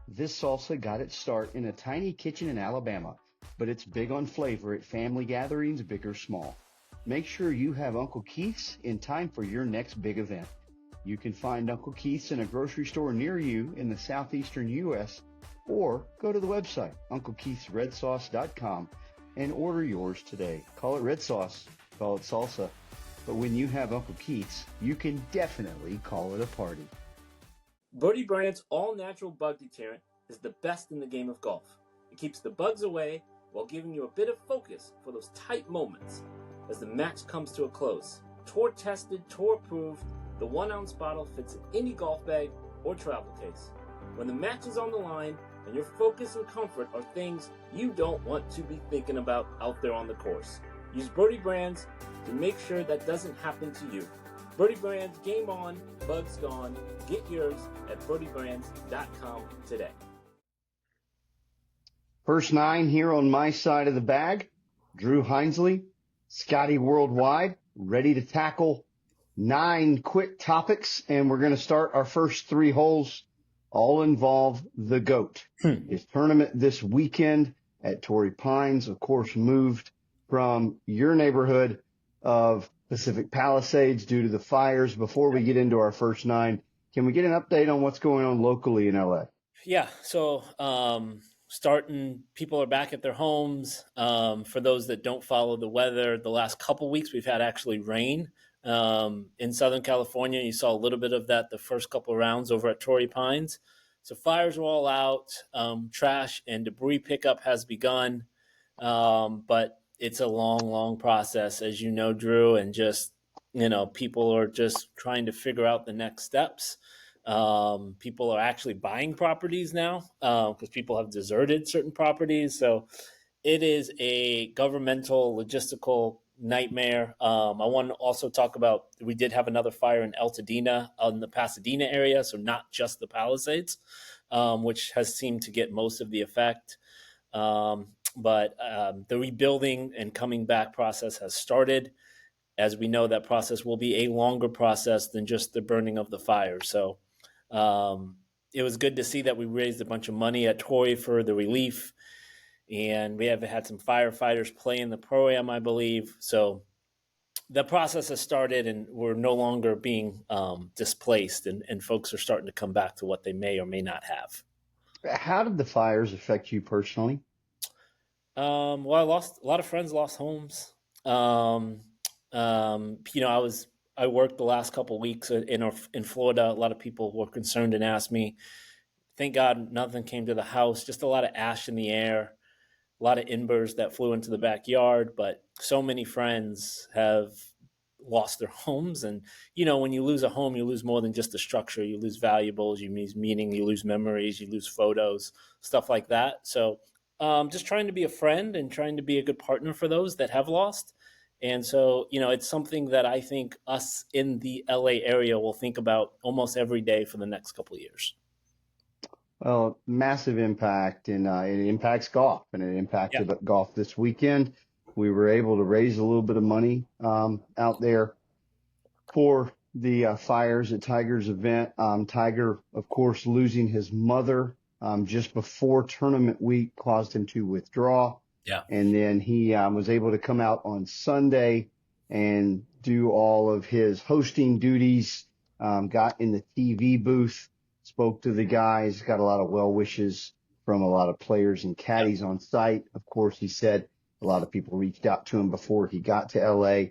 This salsa got its start in a tiny kitchen in Alabama, but it's big on flavor at family gatherings, big or small. Make sure you have Uncle Keith's in time for your next big event. You can find Uncle Keith's in a grocery store near you in the southeastern U.S. or go to the website, UncleKeith'sRedSauce.com, and order yours today. Call it red sauce, call it salsa, but when you have Uncle Keith's, you can definitely call it a party. Birdie Brand's all-natural bug deterrent is the best in the game of golf. It keeps the bugs away while giving you a bit of focus for those tight moments as the match comes to a close. Tour-tested, tour-approved, the 1-ounce bottle fits in any golf bag or travel case. When the match is on the line and your focus and comfort are things you don't want to be thinking about out there on the course, use Birdie Brands to make sure that doesn't happen to you. Birdie Brands, game on, bugs gone. Get yours at birdiebrands.com today. First 9 here on my side of the bag. Drew Hinsley, Scotty Worldwide, ready to tackle 9 quick topics, and we're going to start our first 3 holes. All involve the GOAT. His tournament this weekend at Torrey Pines, of course, moved from your neighborhood of Pacific Palisades due to the fires. Before we get into our first 9, can we get an update on what's going on locally in LA? Yeah, so people are back at their homes. For those that don't follow the weather, the last couple weeks we've had actually rain in Southern California. You saw a little bit of that the first couple rounds over at Torrey Pines. So fires are all out. Trash and debris pickup has begun, but it's a long process, as you know, Drew, and just, people are just trying to figure out the next steps. People are actually buying properties now because people have deserted certain properties. So it is a governmental logistical nightmare. I want to also talk about, we did have another fire in Altadena in the Pasadena area. So not just the Palisades, which has seemed to get most of the effect. But the rebuilding and coming back process has started. As we know, that process will be a longer process than just the burning of the fire. So it was good to see that we raised a bunch of money at Torrey for the relief. And we have had some firefighters play in the Pro-Am, I believe. So the process has started, and we're no longer being displaced, and folks are starting to come back to what they may or may not have. How did the fires affect you personally? Well, a lot of friends lost homes. I worked the last couple of weeks in Florida. A lot of people were concerned and asked me. Thank God nothing came to the house. Just a lot of ash in the air, a lot of embers that flew into the backyard. But so many friends have lost their homes. And, when you lose a home, you lose more than just the structure. You lose valuables, you lose meaning, you lose memories, you lose photos, stuff like that. So just trying to be a friend and trying to be a good partner for those that have lost. And so, it's something that I think us in the LA area will think about almost every day for the next couple of years. Well, massive impact, and it impacts golf, and it impacted golf this weekend. We were able to raise a little bit of money out there for the fires at Tiger's event. Tiger, of course, losing his mother just before tournament week caused him to withdraw. Yeah. And then he was able to come out on Sunday and do all of his hosting duties, got in the TV booth, spoke to the guys, got a lot of well wishes from a lot of players and caddies on site. Of course, he said a lot of people reached out to him before he got to LA.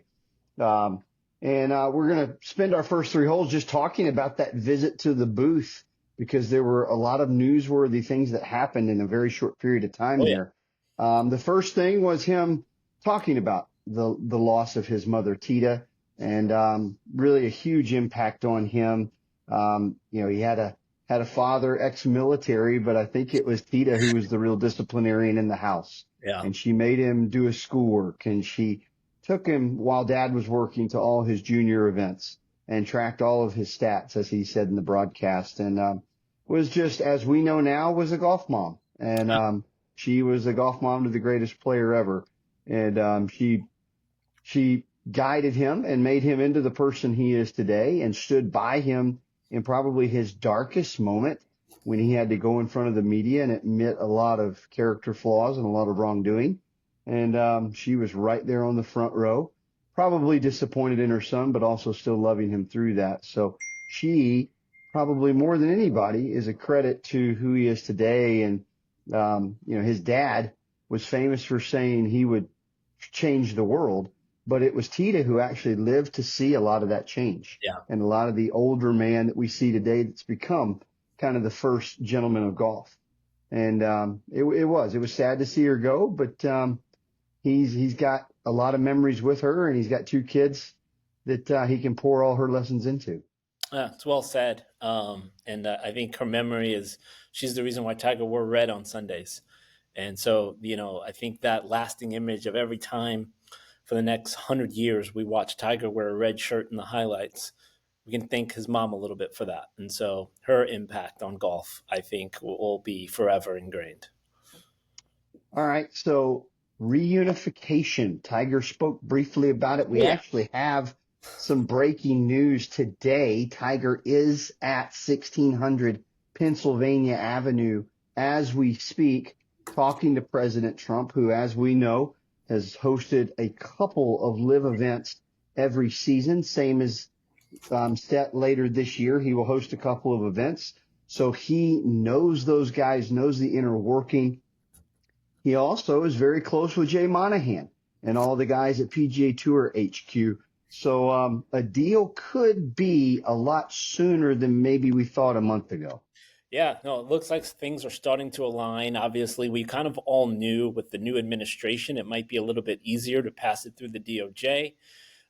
We're going to spend our first 3 holes just talking about that visit to the booth, because there were a lot of newsworthy things that happened in a very short period of time there. The first thing was him talking about the loss of his mother, Tita, and really a huge impact on him. He had a father, ex-military, but I think it was Tita who was the real disciplinarian in the house. Yeah. And she made him do his schoolwork, and she took him while Dad was working to all his junior events and tracked all of his stats, as he said in the broadcast, and was just, as we know now, was a golf mom. And she was a golf mom to the greatest player ever. And she guided him and made him into the person he is today, and stood by him in probably his darkest moment when he had to go in front of the media and admit a lot of character flaws and a lot of wrongdoing. And she was right there on the front row, probably disappointed in her son, but also still loving him through that. So she, probably more than anybody, is a credit to who he is today. And, his dad was famous for saying he would change the world, but it was Tita who actually lived to see a lot of that change. Yeah. And a lot of the older man that we see today that's become kind of the first gentleman of golf. And it was sad to see her go, but he's got a lot of memories with her, and he's got 2 kids that he can pour all her lessons into. Yeah, it's well said. And I think her memory she's the reason why Tiger wore red on Sundays. And so, I think that lasting image of every time for the next 100 years we watch Tiger wear a red shirt in the highlights, we can thank his mom a little bit for that. And so her impact on golf, I think, will be forever ingrained. All right. So reunification. Tiger spoke briefly about it. We actually have some breaking news today. Tiger is at 1600 Pennsylvania Avenue as we speak, talking to President Trump, who, as we know, has hosted a couple of live events every season, same as set later this year. He will host a couple of events. So he knows those guys, knows the inner working. He also is very close with Jay Monahan and all the guys at PGA Tour HQ. So a deal could be a lot sooner than maybe we thought a month ago. Yeah, no, it looks like things are starting to align. Obviously, we kind of all knew with the new administration, it might be a little bit easier to pass it through the DOJ.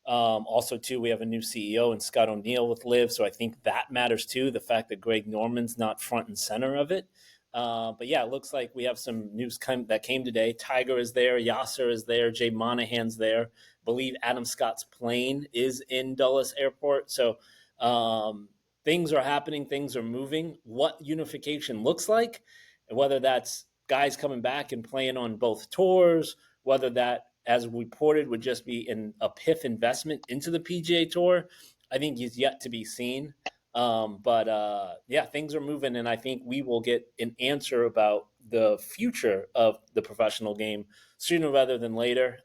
Also, too, we have a new CEO in Scott O'Neill with LIV, so I think that matters too, the fact that Greg Norman's not front and center of it. But yeah, it looks like we have some news that came today. Tiger is there, Yasser is there, Jay Monahan's there. I believe Adam Scott's plane is in Dulles Airport. So things are happening, things are moving. What unification looks like, and whether that's guys coming back and playing on both tours, whether that, as reported, would just be a PIF investment into the PGA Tour, I think is yet to be seen. But things are moving, and I think we will get an answer about the future of the professional game sooner rather than later.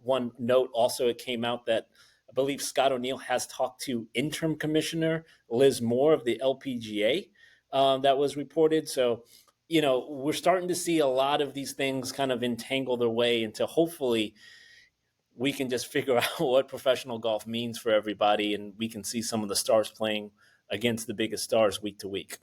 One note also, it came out that I believe Scott O'Neill has talked to interim commissioner Liz Moore of the LPGA. That was reported. So, we're starting to see a lot of these things kind of entangle their way into, hopefully we can just figure out what professional golf means for everybody, and we can see some of the stars playing against the biggest stars week to week.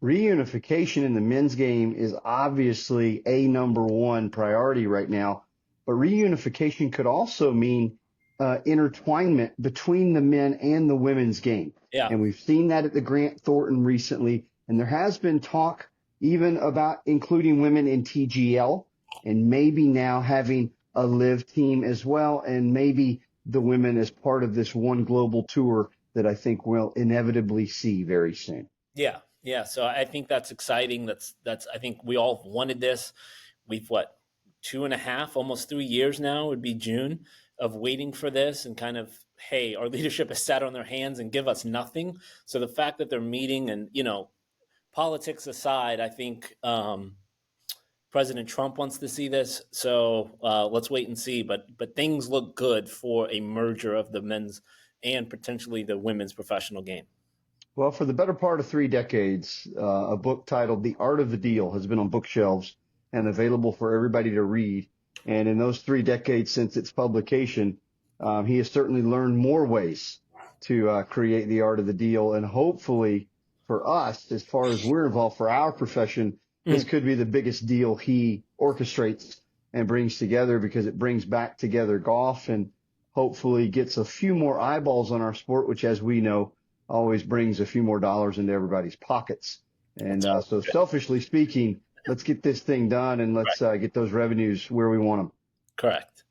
Reunification in the men's game is obviously a number one priority right now, but reunification could also mean intertwinement between the men and the women's game. Yeah. And we've seen that at the Grant Thornton recently, and there has been talk even about including women in TGL and maybe now having a LIV team as well, and maybe the women as part of this one global tour that I think we'll inevitably see very soon. Yeah. So I think that's exciting. That's I think we all wanted this. We've 2.5, almost 3 years now, would be June, of waiting for this, and kind of, hey, our leadership has sat on their hands and give us nothing. So the fact that they're meeting, and politics aside, I think President Trump wants to see this. So let's wait and see. But things look good for a merger of the men's and potentially the women's professional game. Well, for the better part of 3 decades, a book titled The Art of the Deal has been on bookshelves and available for everybody to read. And in those 3 decades since its publication, he has certainly learned more ways to create the art of the deal. And hopefully for us, as far as we're involved, for our profession, this could be the biggest deal he orchestrates and brings together, because it brings back together golf and hopefully gets a few more eyeballs on our sport, which, as we know, always brings a few more dollars into everybody's pockets. And so selfishly speaking, let's get this thing done, and let's get those revenues where we want them. Correct.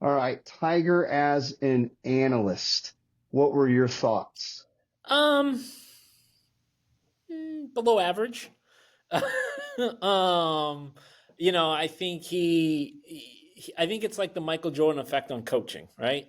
All right. Tiger as an analyst, what were your thoughts? Below average. I think I think it's like the Michael Jordan effect on coaching, right?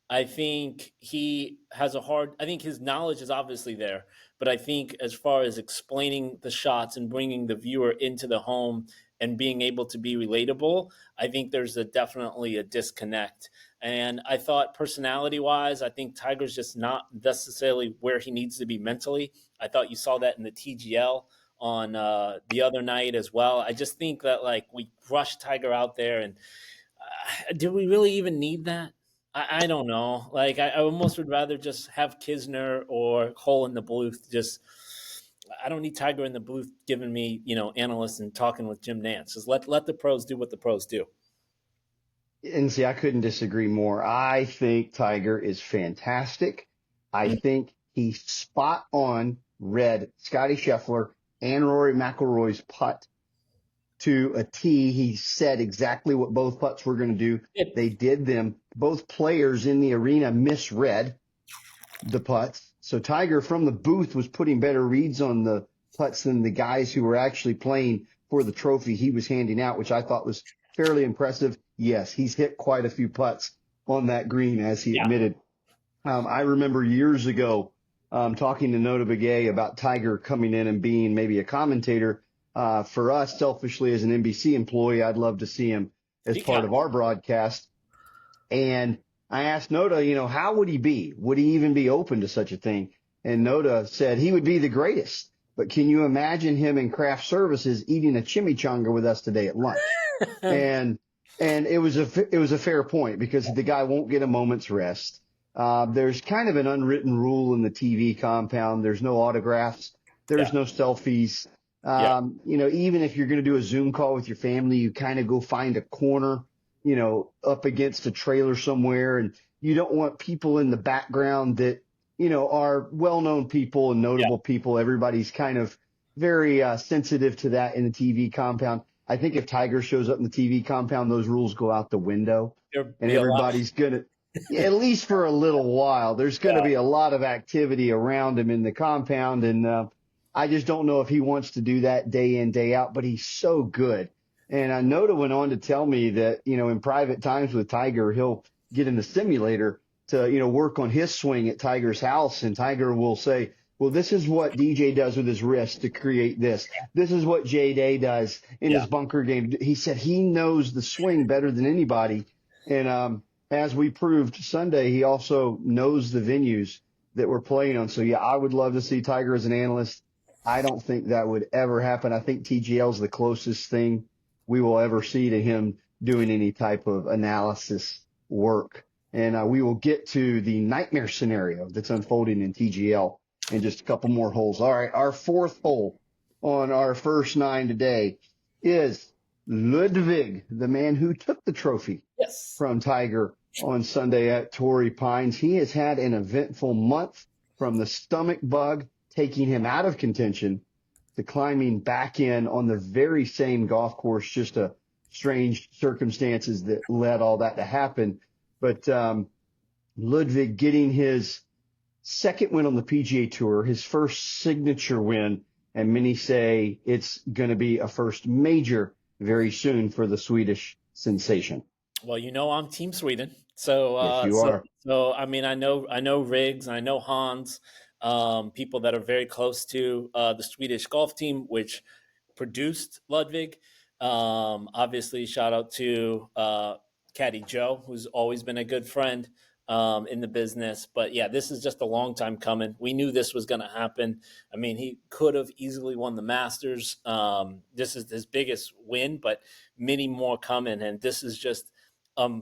I think he has I think his knowledge is obviously there, But I think as far as explaining the shots and bringing the viewer into the home and being able to be relatable, I think there's definitely a disconnect. And I thought personality wise, I think Tiger's just not necessarily where he needs to be mentally. I thought you saw that in the TGL on the other night as well. I just think that like we rushed Tiger out there, and do we really even need that? I don't know. Like I almost would rather just have Kisner or Cole in the booth. Just I don't need Tiger in the booth giving me analysts and talking with Jim Nance. Just let the pros do what the pros do. And see, I couldn't disagree more. I think Tiger is fantastic. I think he spot on read Scotty Scheffler and Rory McIlroy's putt to a tee. He said exactly what both putts were going to do. They did them. Both players in the arena misread the putts. So Tiger from the booth was putting better reads on the putts than the guys who were actually playing for the trophy he was handing out, which I thought was fairly impressive. Yes, he's hit quite a few putts on that green, as he admitted. I remember years ago talking to Nota Begay about Tiger coming in and being maybe a commentator. For us, selfishly, as an NBC employee, I'd love to see him as part of our broadcast. And I asked Nota, how would he be? Would he even be open to such a thing? And Nota said he would be the greatest. But can you imagine him in craft services eating a chimichanga with us today at lunch? And it was a fair point, because the guy won't get a moment's rest. There's kind of an unwritten rule in the TV compound. There's no autographs. There's no selfies. Even if you're going to do a Zoom call with your family, you kind of go find a corner, up against a trailer somewhere. And you don't want people in the background that, are well-known people and notable people. Everybody's kind of very sensitive to that in the TV compound. I think if Tiger shows up in the TV compound, those rules go out the window, and everybody's going to, at least for a little while, there's going to be a lot of activity around him in the compound. And I just don't know if he wants to do that day in, day out, but he's so good. And Nota went on to tell me that, in private times with Tiger, he'll get in the simulator to, work on his swing at Tiger's house. And Tiger will say, well, this is what DJ does with his wrist to create this. This is what J-Day does in his bunker game. He said he knows the swing better than anybody. And as we proved Sunday, he also knows the venues that we're playing on. So, I would love to see Tiger as an analyst. I don't think that would ever happen. I think TGL is the closest thing we will ever see to him doing any type of analysis work. And we will get to the nightmare scenario that's unfolding in TGL in just a couple more holes. All right, our fourth hole on our first 9 today is Ludwig, the man who took the trophy from Tiger on Sunday at Torrey Pines. He has had an eventful month, from the stomach bug taking him out of contention to climbing back in on the very same golf course. Just a strange circumstances that led all that to happen. But Ludwig getting his second win on the PGA Tour, his first signature win, and many say it's going to be a first major very soon for the Swedish sensation. Well, I'm Team Sweden. So, yes, you are. So, I mean, I know Riggs, I know Hans, people that are very close to the Swedish golf team, which produced Ludwig. Obviously, shout out to Caddy Joe, who's always been a good friend in the business. But this is just a long time coming. We knew this was going to happen. I mean, he could have easily won the Masters. This is his biggest win, but many more coming. And this is just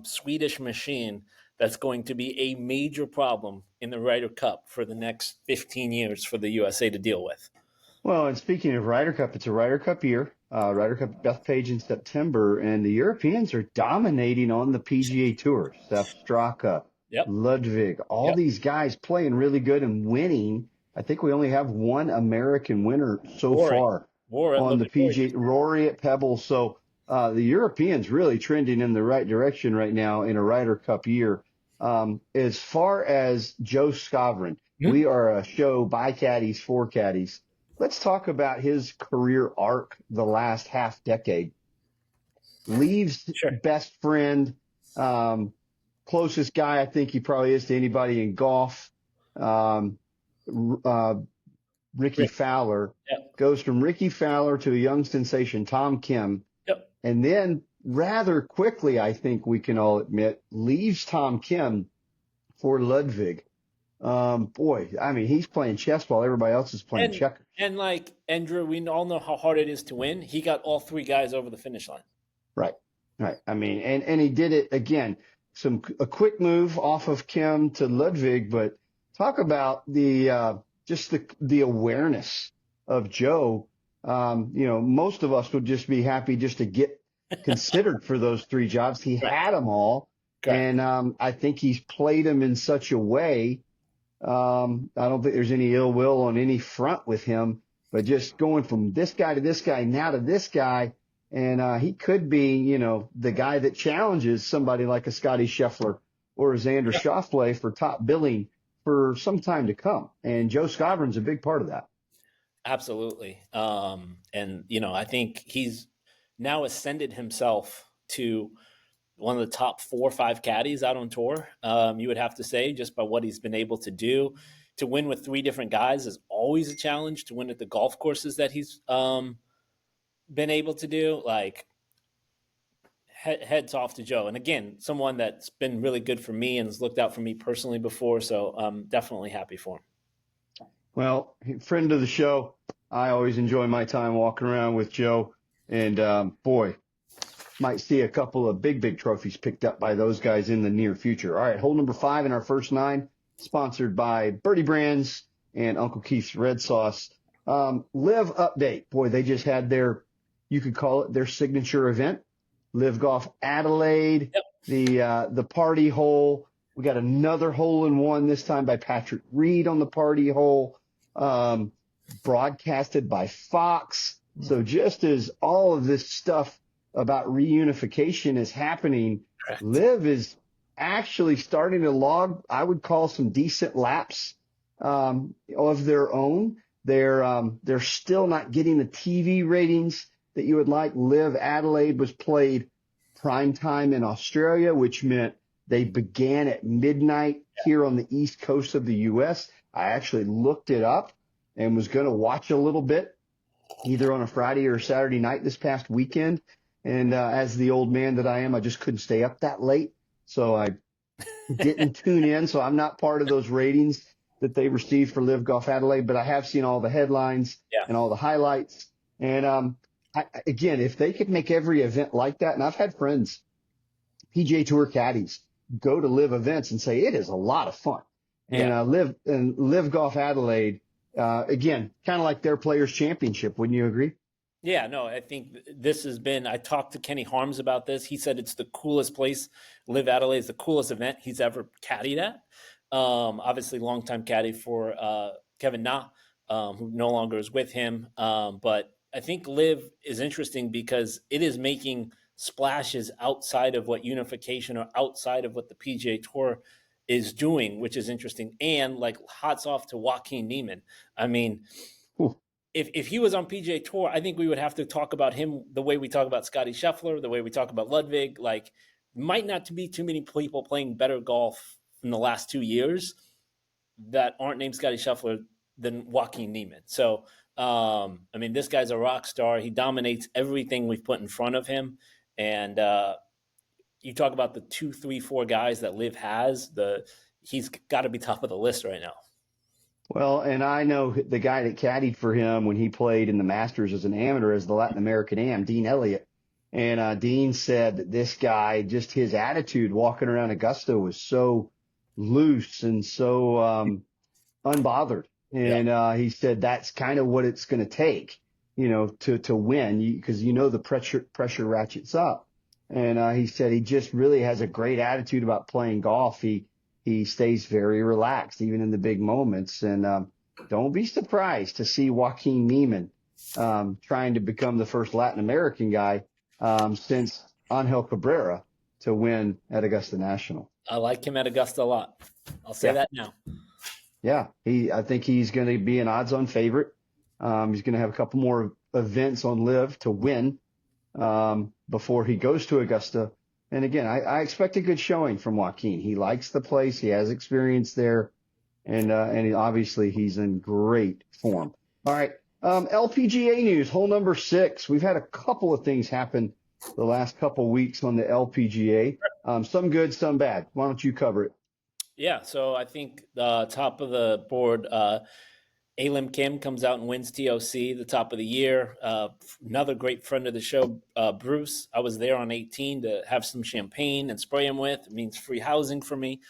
Swedish machine that's going to be a major problem in the Ryder Cup for the next 15 years for the USA to deal with. Well, and speaking of Ryder Cup, it's a Ryder Cup year. Ryder Cup Bethpage in September, and the Europeans are dominating on the PGA Tour. Sepp Straka, Ludwig, all these guys playing really good and winning. I think we only have one American winner so far on the PGA. Rory at Pebble. So the Europeans really trending in the right direction right now in a Ryder Cup year. As far as Joe Skovron, we are a show by caddies for caddies. Let's talk about his career arc the last half decade. Leaves best friend, closest guy I think he probably is to anybody in golf. Ricky Fowler, Yep. goes from Ricky Fowler to a young sensation, Tom Kim, Yep. and then rather quickly, I think we can all admit, leaves Tom Kim for Ludwig. Boy, I mean, he's playing chess while everybody else is playing And checkers. and like Andrew, we all know how hard it is to win. He got all three guys over the finish line. Right. Right. I mean, and he did it again. A quick move off of Kim to Ludwig, but talk about just the awareness of Joe. Most of us would just be happy just to get considered for those three jobs. He Correct. had them all. Correct. And I think he's played them in such a way. I don't think there's any ill will on any front with him, but just going from this guy to this guy, now to this guy. And he could be, the guy that challenges somebody like a Scotty Scheffler or a Xander Schauffele for top billing for some time to come. And Joe Skovron's a big part of that. Absolutely. I think he's now ascended himself to one of the top 4 or 5 caddies out on tour. You would have to say, just by what he's been able to do. To win with 3 different guys is always a challenge. To win at the golf courses that he's been able to do, like, heads off to Joe. And again, someone that's been really good for me and has looked out for me personally before. So I'm definitely happy for him. Well, friend of the show, I always enjoy my time walking around with Joe. And boy, might see a couple of big trophies picked up by those guys in the near future. All right, hole number 5 in our first 9, sponsored by Birdie Brands and Uncle Keith's Red Sauce. Live update. Boy, they just had you could call it their signature event. Live Golf Adelaide, the party hole. We got another hole in one, this time by Patrick Reed on the party hole, broadcasted by Fox. So just as all of this stuff about reunification is happening, Correct. Live is actually starting to log, I would call, some decent laps of their own. They're still not getting the TV ratings that you would like. Live Adelaide was played prime time in Australia, which meant they began at midnight here on the East Coast of the U.S. I actually looked it up and was going to watch a little bit, either on a Friday or Saturday night this past weekend. And as the old man that I am, I just couldn't stay up that late. So I didn't tune in. So I'm not part of those ratings that they received for Live Golf Adelaide, but I have seen all the headlines and all the highlights. And again, if they could make every event like that, and I've had friends, PGA Tour caddies, go to Live events and say it is a lot of fun. And Live Golf Adelaide, again, kind of like their Players Championship. Wouldn't you agree? Yeah, no, I think this has been, I talked to Kenny Harms about this. He said it's the coolest place. Live Adelaide is the coolest event he's ever caddied at. Obviously, longtime caddy for Kevin Na, who no longer is with him. But I think Live is interesting because it is making splashes outside of what unification or outside of what the PGA Tour is doing, which is interesting. And like, hats off to Joaquin Niemann. I mean, if he was on PGA Tour, I think we would have to talk about him the way we talk about Scotty Scheffler, the way we talk about Ludwig. Like, might not be too many people playing better golf in the last 2 years that aren't named Scotty Scheffler than Joaquin Niemann. So, I mean, this guy's a rock star. He dominates everything we've put in front of him. And you talk about the 2, 3, 4 guys that Liv has, he's got to be top of the list right now. Well, and I know the guy that caddied for him when he played in the Masters as an amateur as the Latin American Am, Dean Elliott. And Dean said that this guy, just his attitude walking around Augusta was so loose and so unbothered. And he said that's kind of what it's going to take, to win, because the pressure ratchets up. And he said he just really has a great attitude about playing golf. He stays very relaxed, even in the big moments. And don't be surprised to see Joaquin Niemann trying to become the first Latin American guy since Angel Cabrera to win at Augusta National. I like him at Augusta a lot. I'll say that now. Yeah, I think he's going to be an odds-on favorite. He's going to have a couple more events on Live to win before he goes to Augusta. And again, I expect a good showing from Joaquin. He likes the place. He has experience there. And obviously he's in great form. All right. LPGA news, hole number 6. We've had a couple of things happen the last couple of weeks on the LPGA. Some good, some bad. Why don't you cover it? Yeah, so I think the top of the board, Alim Kim comes out and wins TOC the top of the year. Another great friend of the show, Bruce. I was there on 18 to have some champagne and spray him with. It means free housing for me.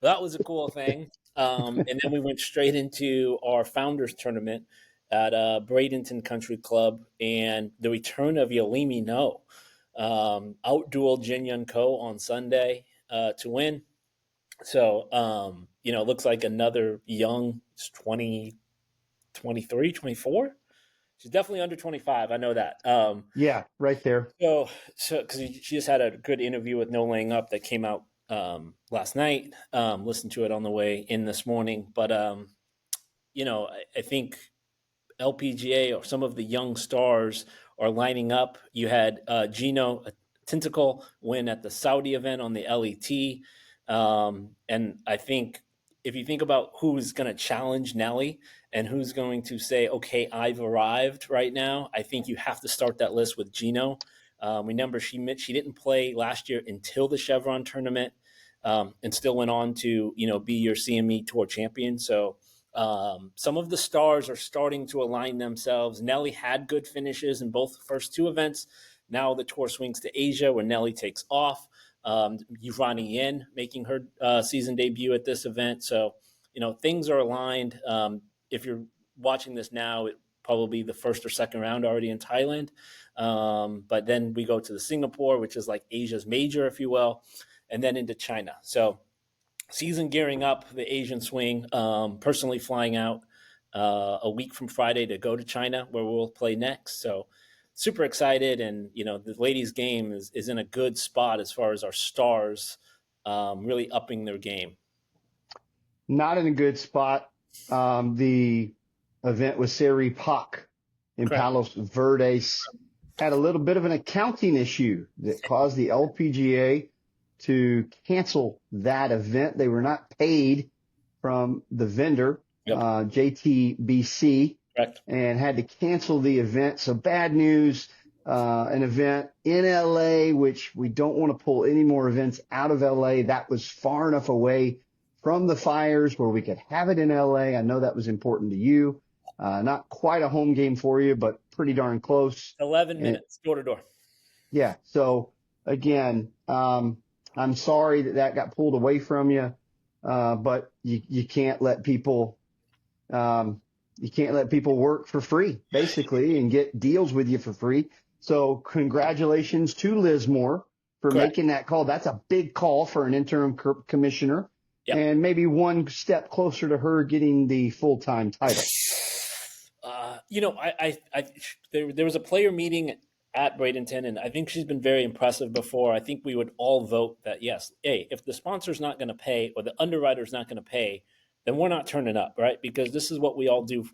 That was a cool thing. And then we went straight into our founders tournament at Bradenton Country Club and the return of Yalimi No. Outdueled Jin Yun Ko on Sunday to win. So, looks like another young 20, 23, 24. She's definitely under 25. I know that. Yeah, right there. So because she just had a good interview with No Laying Up that came out last night. Listened to it on the way in this morning. But, I think LPGA or some of the young stars are lining up. You had Gino Tentacle win at the Saudi event on the LET. And I think if you think about who's going to challenge Nelly and who's going to say, okay, I've arrived right now, I think you have to start that list with Gino. Remember, she didn't play last year until the Chevron tournament and still went on to, be your CME Tour champion. So some of the stars are starting to align themselves. Nelly had good finishes in both the first two events. Now the tour swings to Asia where Nelly takes off. Yurani Yin making her season debut at this event. So, things are aligned. If you're watching this now, it probably the first or second round already in Thailand. But then we go to the Singapore, which is like Asia's major, if you will, and then into China. So season gearing up, the Asian swing, personally flying out a week from Friday to go to China where we'll play next. So super excited. And, the ladies game is in a good spot as far as our stars really upping their game. Not in a good spot. The event with Seri Pak in Correct. Palos Verdes had a little bit of an accounting issue that caused the LPGA to cancel that event. They were not paid from the vendor, JTBC, Correct. and had to cancel the event. So bad news. An event in LA, which we don't want to pull any more events out of LA. That was far enough away from the fires where we could have it in LA. I know that was important to you. Not quite a home game for you, but pretty darn close. 11 minutes, door to door. Yeah. So again, I'm sorry that got pulled away from you. But you can't let people, work for free basically and get deals with you for free. So congratulations to Liz Moore for Correct. making that call. That's a big call for an interim commissioner. Yep. And maybe one step closer to her getting the full-time title. There was a player meeting at Bradenton, and I think she's been very impressive before. I think we would all vote that, yes, if the sponsor's not going to pay or the underwriter's not going to pay, then we're not turning up, right? Because this is what we all do.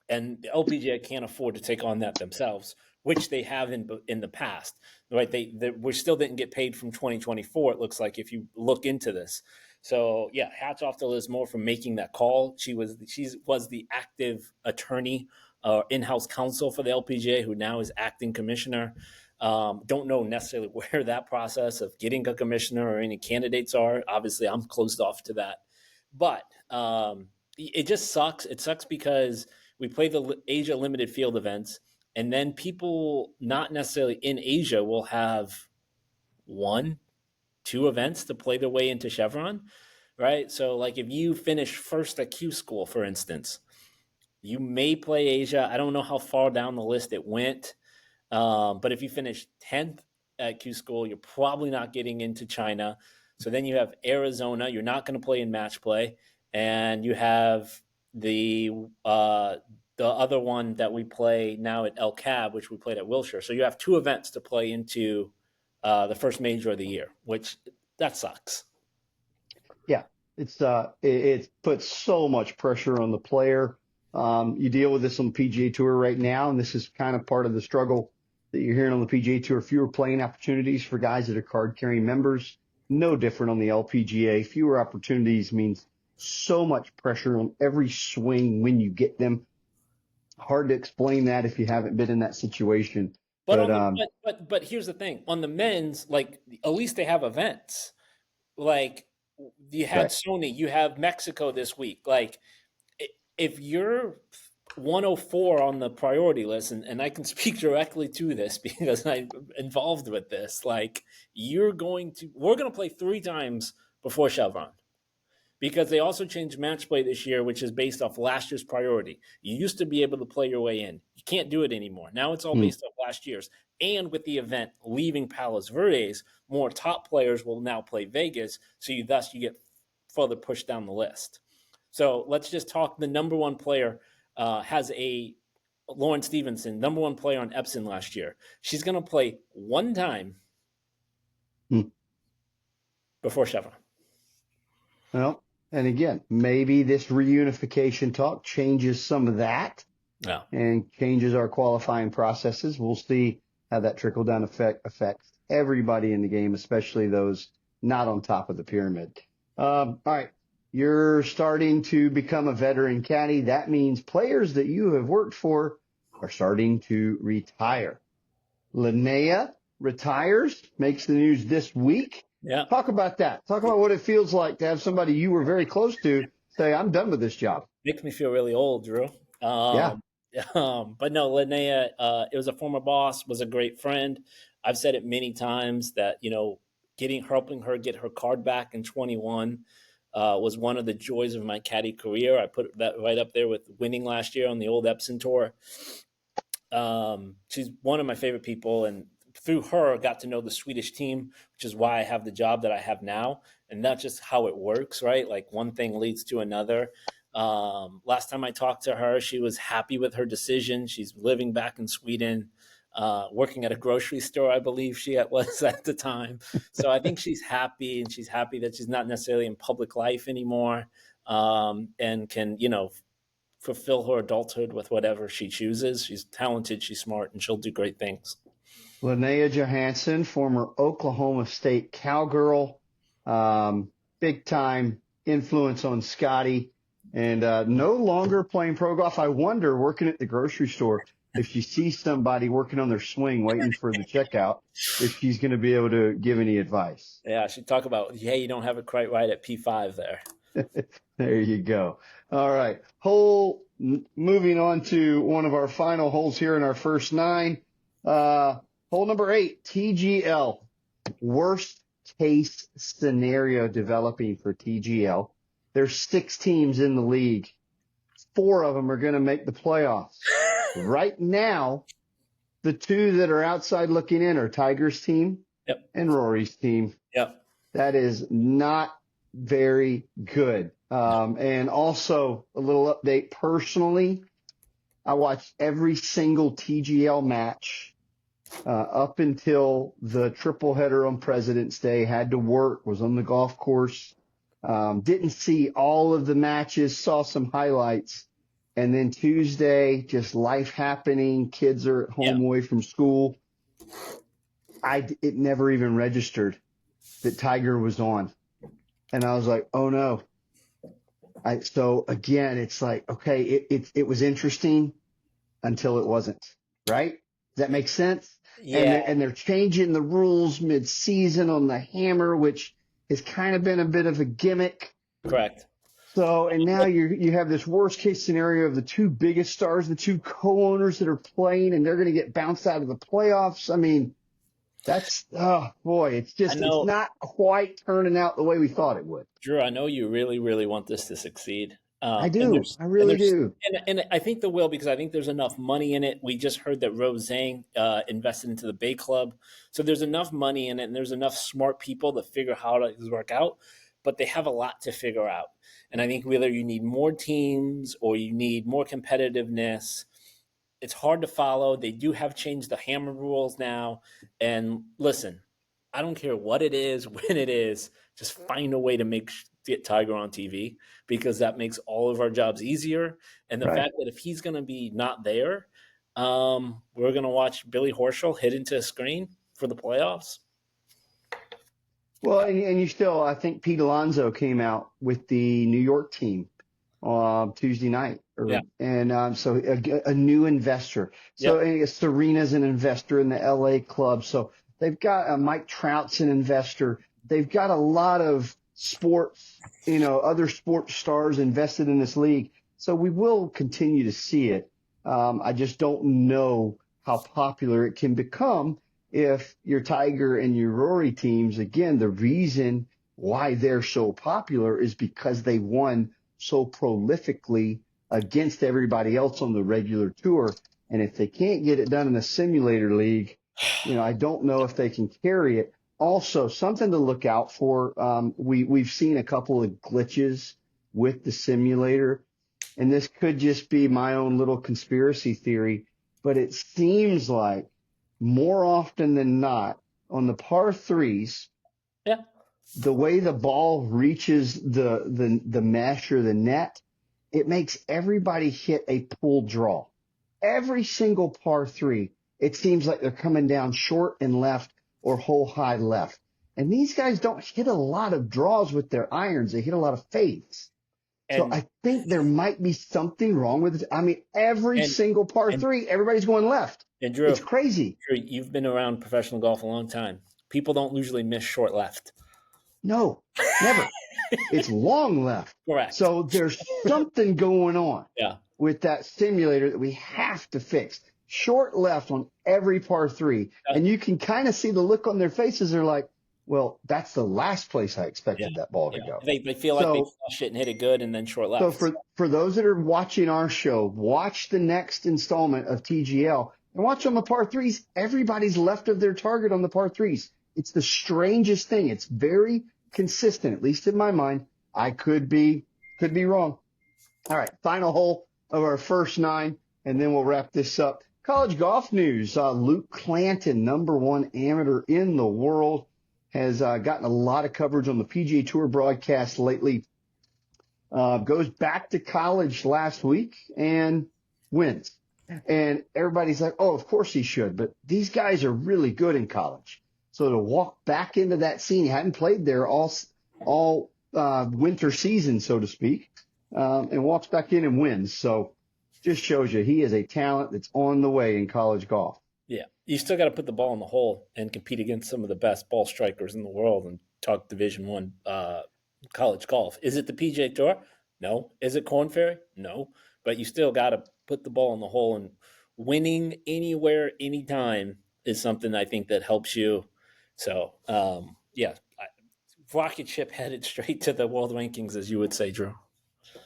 And the LPGA can't afford to take on that themselves, which they have in the past, right? We still didn't get paid from 2024, it looks like, if you look into this. So yeah, hats off to Liz Moore for making that call. She was the active attorney, in-house counsel for the LPGA, who now is acting commissioner. Don't know necessarily where that process of getting a commissioner or any candidates are. Obviously, I'm closed off to that. But it just sucks. It sucks because we play the Asia limited field events, and then people not necessarily in Asia will have 1-2 events to play their way into Chevron, right? So like if you finish first at Q School, for instance, you may play Asia. I don't know how far down the list it went. But if you finish 10th at Q School, you're probably not getting into China. So then you have Arizona. You're not going to play in match play. And you have the other one that we play now at El Cab, which we played at Wilshire. So you have 2 events to play into the first major of the year, which that sucks. Yeah, it puts so much pressure on the player. You deal with this on the PGA Tour right now, and this is kind of part of the struggle that you're hearing on the PGA Tour. Fewer playing opportunities for guys that are card-carrying members. No different on the LPGA. Fewer opportunities means so much pressure on every swing when you get them. Hard to explain that if you haven't been in that situation. But But on the but here's the thing. On the men's, like at least they have events. Like you had right. Sony, you have Mexico this week. Like if you're 104 on the priority list, and I can speak directly to this because I'm involved with this, like we're going to play 3 times before Chevron because they also changed match play this year, which is based off last year's priority. You used to be able to play your way in. You can't do it anymore. Now it's all Hmm. based off last year's. And with the event leaving Palos Verdes, more top players will now play Vegas, so you get further pushed down the list. So let's just talk. The number one player has a Lauren Stevenson, number one player on Epson last year. She's going to play 1 time Hmm. before Chevron. Well, and again, maybe this reunification talk changes some of that Yeah. and changes our qualifying processes. We'll see how that trickle down effect affects everybody in the game, especially those not on top of the pyramid. All right. You're starting to become a veteran caddy. That means players that you have worked for are starting to retire. Linnea retires, makes the news this week. Yeah. Talk about that. Talk about what it feels like to have somebody you were very close to say, I'm done with this job. Makes me feel really old, Drew. Yeah. But no, Linnea, it was a former boss, was a great friend. I've said it many times that, helping her get her card back in 21 was one of the joys of my caddy career. I put that right up there with winning last year on the old Epson tour. She's one of my favorite people, and through her, I got to know the Swedish team, which is why I have the job that I have now. And that's just how it works, right? Like one thing leads to another. Last time I talked to her, she was happy with her decision. She's living back in Sweden, working at a grocery store, I believe she was at the time. So I think she's happy, and she's happy that she's not necessarily in public life anymore, and can, fulfill her adulthood with whatever she chooses. She's talented, she's smart, and she'll do great things. Linnea Johansson, former Oklahoma State Cowgirl, big time influence on Scotty, and no longer playing pro golf. I wonder, working at the grocery store, if she sees somebody working on their swing waiting for the checkout, if she's going to be able to give any advice. Yeah, she'd talk about, hey, you don't have it quite right at P5 there. There you go. All right. Moving on to one of our final holes here in our first 9. Hole number 8, TGL. Worst case scenario developing for TGL. There's 6 teams in the league. 4 of them are going to make the playoffs. Right now, the 2 that are outside looking in are Tiger's team and Rory's team. Yep. That is not very good. And also a little update personally, I watched every single TGL match up until the triple header on President's Day. Had to work, was on the golf course, didn't see all of the matches, saw some highlights. And then Tuesday, just life happening, kids are at home away from school. It never even registered that Tiger was on. And I was like, oh no. So again, it's like, okay, it was interesting until it wasn't, right? Does that make sense? Yeah. And they're changing the rules mid-season on the hammer, which has kind of been a bit of a gimmick. Correct. So, and now you have this worst case scenario of the 2 biggest stars, the 2 co-owners that are playing, and they're going to get bounced out of the playoffs. I mean, that's, oh boy, it's not quite turning out the way we thought it would. Drew, I know you really, really want this to succeed. I do. I really do. And I think they will, because I think there's enough money in it. We just heard that Rose Zhang invested into the Bay Club. So there's enough money in it, and there's enough smart people to figure how to work out. But they have a lot to figure out. And I think whether you need more teams or you need more competitiveness, it's hard to follow. They do have changed the hammer rules now. And listen, I don't care what it is, when it is, just find a way to get Tiger on TV, because that makes all of our jobs easier. And the fact that if he's going to be not there, we're going to watch Billy Horschel hit into a screen for the playoffs. Well, and you still, I think Pete Alonso came out with the New York team Tuesday night. Yeah. And so a new investor. So Serena's an investor in the LA club. So they've got Mike Trout's an investor. They've got a lot of sports, other sports stars invested in this league. So we will continue to see it. I just don't know how popular it can become if your Tiger and your Rory teams, again, the reason why they're so popular is because they won so prolifically against everybody else on the regular tour. And if they can't get it done in the simulator league, I don't know if they can carry it. Also, something to look out for. We've seen a couple of glitches with the simulator, and this could just be my own little conspiracy theory, but it seems like more often than not on the par threes, the way the ball reaches the mesh or the net, it makes everybody hit a pull draw. Every single par three, it seems like they're coming down short and left or hole high left. And these guys don't hit a lot of draws with their irons. They hit a lot of fades. So I think there might be something wrong with it. I mean, every single par three, everybody's going left. And Drew, it's crazy. Drew, you've been around professional golf a long time. People don't usually miss short left. No, never. It's long left. Correct. So there's something going on with that simulator that we have to fix. Short left on every par three. And you can kind of see the look on their faces. They're like, well, that's the last place I expected that ball to go. They feel like they flush it and hit it good and then short left. So for those that are watching our show, watch the next installment of TGL and watch on the par threes. Everybody's left of their target on the par threes. It's the strangest thing. It's very consistent, at least in my mind. I could be wrong. All right, final hole of our first 9, and then we'll wrap this up. College golf news. Luke Clanton, #1 amateur in the world, has gotten a lot of coverage on the PGA Tour broadcast lately. Goes back to college last week and wins. And everybody's like, oh, of course he should. But these guys are really good in college. So to walk back into that scene, he hadn't played there all winter season, so to speak, and walks back in and wins. So just shows you he is a talent that's on the way in college golf. Yeah, you still got to put the ball in the hole and compete against some of the best ball strikers in the world and talk Division I college golf. Is it the PGA Tour? No. Is it Korn Ferry? No. But you still got to put the ball in the hole, and winning anywhere, anytime is something I think that helps you. So, rocket ship headed straight to the world rankings, as you would say, Drew.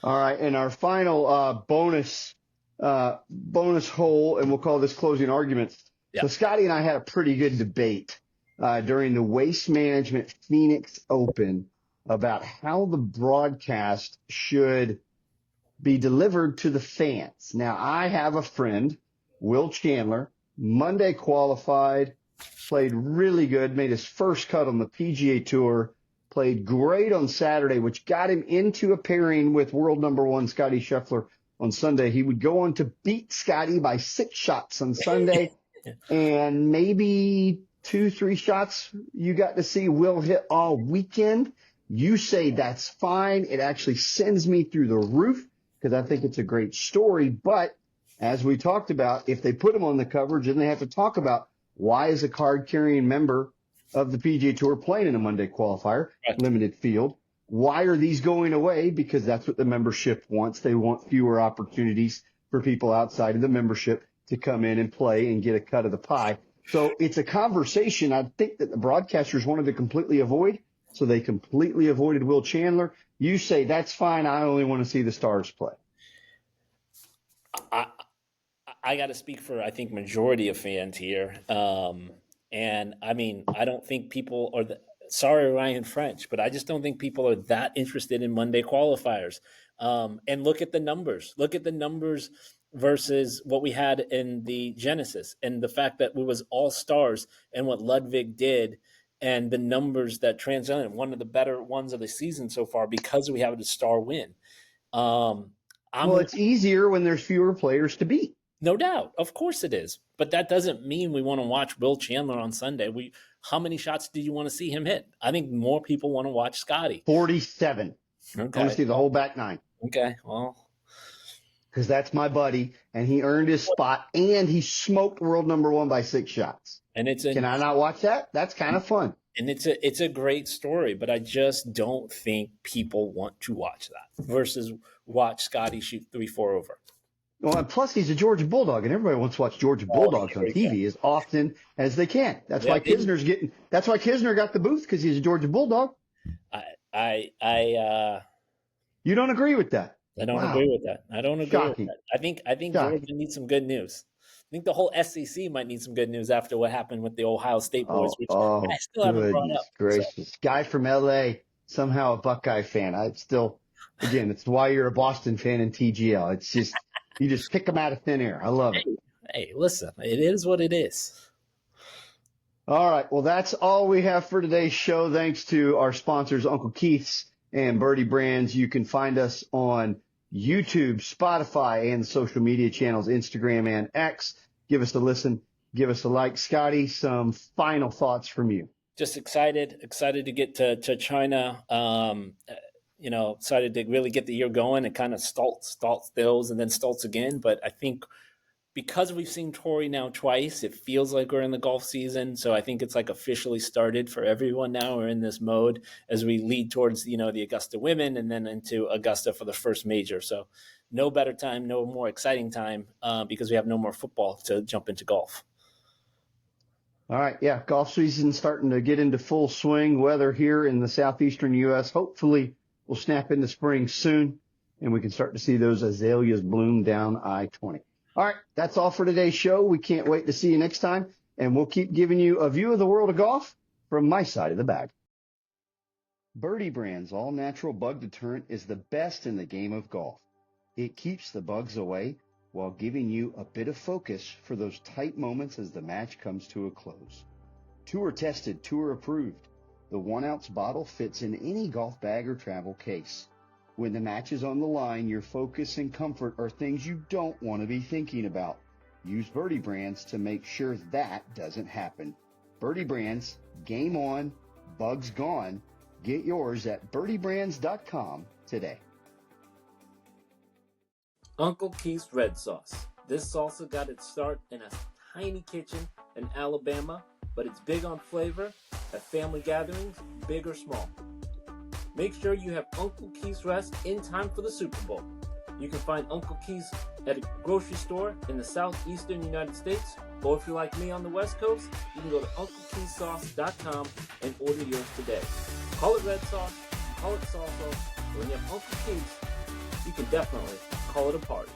All right, and our final bonus hole, and we'll call this closing arguments. Yeah. So Scotty and I had a pretty good debate during the Waste Management Phoenix Open about how the broadcast should be delivered to the fans. Now, I have a friend, Will Chandler, Monday qualified, played really good, made his first cut on the PGA Tour, played great on Saturday, which got him into a pairing with world #1 Scotty Scheffler on Sunday. He would go on to beat Scotty by 6 shots on Sunday, and maybe 2-3 shots you got to see Will hit all weekend. You say that's fine. It actually sends me through the roof because I think it's a great story. But as we talked about, if they put him on the coverage, then they have to talk about why is a card-carrying member of the PGA Tour playing in a Monday qualifier, limited field? Why are these going away? Because that's what the membership wants. They want fewer opportunities for people outside of the membership to come in and play and get a cut of the pie. So it's a conversation I think that the broadcasters wanted to completely avoid. So they completely avoided Will Chandler. You say, that's fine. I only want to see the stars play. I got to speak for, I think, majority of fans here. And I mean, I don't think people are sorry, Ryan French, but I just don't think people are that interested in Monday qualifiers. And look at the numbers. Look at the numbers versus what we had in the Genesis, and the fact that it was all stars and what Ludwig did, and the numbers that translated, one of the better ones of the season so far because we have the star win. It's easier when there's fewer players to beat. No doubt. Of course it is. But that doesn't mean we want to watch Will Chandler on Sunday. How many shots do you want to see him hit? I think more people want to watch Scotty. 47. Okay. I want to see the whole back 9. Okay, well, because that's my buddy, and he earned his spot, and he smoked world number one by 6 shots. and Can I not watch that? That's kind of fun. it's a great story, but I just don't think people want to watch that versus watch Scotty shoot 3-4 over. Well, and plus he's a Georgia Bulldog, and everybody wants to watch Georgia Bulldogs on TV as often as they can. That's why Kisner got the booth, because he's a Georgia Bulldog. You don't agree with that? I don't agree with that. I don't agree Shocking. with that. I think Georgia needs some good news. I think the whole SEC might need some good news after what happened with the Ohio State boys, which I still haven't brought up. Gracious. So. Guy from LA, somehow a Buckeye fan. Again, it's why you're a Boston fan in TGL. It's just, you just pick them out of thin air. I love it. Hey, listen, it is what it is. All right. Well, that's all we have for today's show. Thanks to our sponsors, Uncle Keith's and Birdie Brands. You can find us on YouTube, Spotify, and the social media channels, Instagram and X. Give us a listen. Give us a like. Scotty, some final thoughts from you. Just excited to get to China. Excited to really get the year going. It kind of stalls and then stalls again. But I think because we've seen Torrey now twice, it feels like we're in the golf season. So I think it's like officially started for everyone now. We're in this mode as we lead towards, the Augusta Women and then into Augusta for the first major. So no better time, no more exciting time because we have no more football to jump into golf. All right. Yeah. Golf season starting to get into full swing. Weather here in the southeastern U.S. hopefully will snap into spring soon, and we can start to see those azaleas bloom down I-20. All right, that's all for today's show. We can't wait to see you next time, and we'll keep giving you a view of the world of golf from my side of the bag. Birdie Brands all-natural bug deterrent is the best in the game of golf. It keeps the bugs away while giving you a bit of focus for those tight moments as the match comes to a close. Tour tested, tour approved. The 1-ounce bottle fits in any golf bag or travel case. When the match is on the line, your focus and comfort are things you don't want to be thinking about. Use Birdie Brands to make sure that doesn't happen. Birdie Brands, game on, bugs gone. Get yours at birdiebrands.com today. Uncle Keith's Red Sauce. This salsa got its start in a tiny kitchen in Alabama, but it's big on flavor at family gatherings, big or small. Make sure you have Uncle Keith's Rest in time for the Super Bowl. You can find Uncle Keith's at a grocery store in the southeastern United States, or if you're like me on the West Coast, you can go to UncleKeithSauce.com and order yours today. Call it red sauce, call it salsa, but when you have Uncle Keith's, you can definitely call it a party.